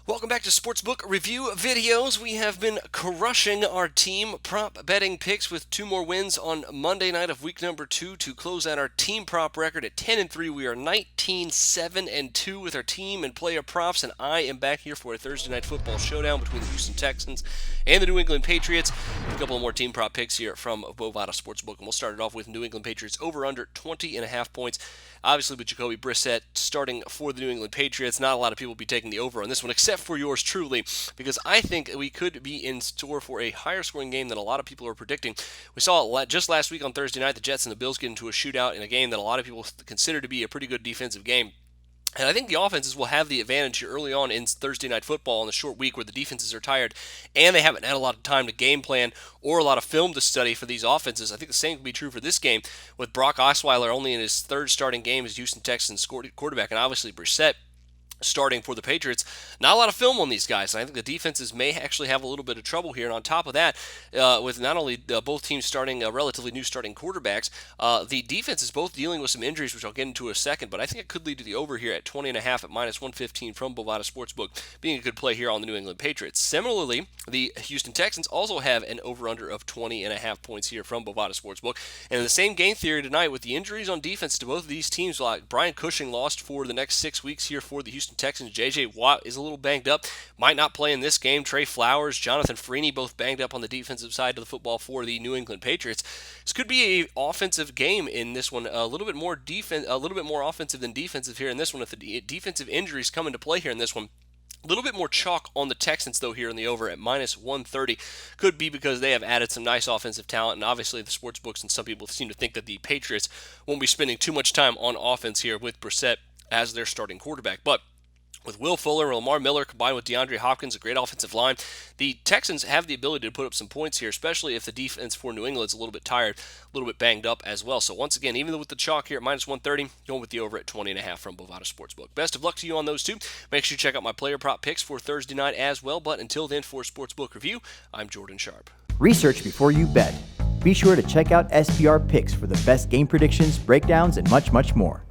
Welcome back to Sportsbook Review Videos. We have been crushing our team prop betting picks with two more wins on Monday night of week number 2 to close out our team prop record at 10-3. We are 19-7-2 with our team and player props, and I am back here for a Thursday night football showdown between the Houston Texans and the New England Patriots. A couple of more team prop picks here from Bovada Sportsbook, and we'll start it off with New England Patriots over under 20.5 points. Obviously, with Jacoby Brissett starting for the New England Patriots, not a lot of people will be taking the over on this one, except for yours truly, because I think we could be in store for a higher scoring game than a lot of people are predicting. We saw it just last week on Thursday night, the Jets and the Bills get into a shootout in a game that a lot of people consider to be a pretty good defensive game. And I think the offenses will have the advantage here early on in Thursday Night Football on the short week where the defenses are tired and they haven't had a lot of time to game plan or a lot of film to study for these offenses. I think the same can be true for this game with Brock Osweiler only in his third starting game as Houston Texans quarterback, and obviously Brissett starting for the Patriots. Not a lot of film on these guys, and I think the defenses may actually have a little bit of trouble here. And on top of that, with not only both teams starting relatively new starting quarterbacks, the defense is both dealing with some injuries, which I'll get into in a second, but I think it could lead to the over here at 20.5 at minus 115 from Bovada Sportsbook, being a good play here on the New England Patriots. Similarly, the Houston Texans also have an over-under of 20.5 points here from Bovada Sportsbook. And in the same game theory tonight, with the injuries on defense to both of these teams, like Brian Cushing lost for the next 6 weeks here for the Houston Texans. J.J. Watt is a little banged up, might not play in this game. Trey Flowers, Jonathan Freeney, both banged up on the defensive side of the football for the New England Patriots. This could be an offensive game in this one, a little bit more offensive than defensive here in this one. If the defensive injuries come into play here in this one, a little bit more chalk on the Texans, though, here in the over at minus 130. Could be because they have added some nice offensive talent, and obviously the sports books and some people seem to think that the Patriots won't be spending too much time on offense here with Brissett as their starting quarterback. But with Will Fuller and Lamar Miller combined with DeAndre Hopkins, a great offensive line, the Texans have the ability to put up some points here, especially if the defense for New England is a little bit tired, a little bit banged up as well. So once again, even with the chalk here at minus 130, going with the over at 20.5 from Bovada Sportsbook. Best of luck to you on those two. Make sure you check out my player prop picks for Thursday night as well. But until then, for Sportsbook Review, I'm Jordan Sharp. Research before you bet. Be sure to check out SPR Picks for the best game predictions, breakdowns, and much, much more.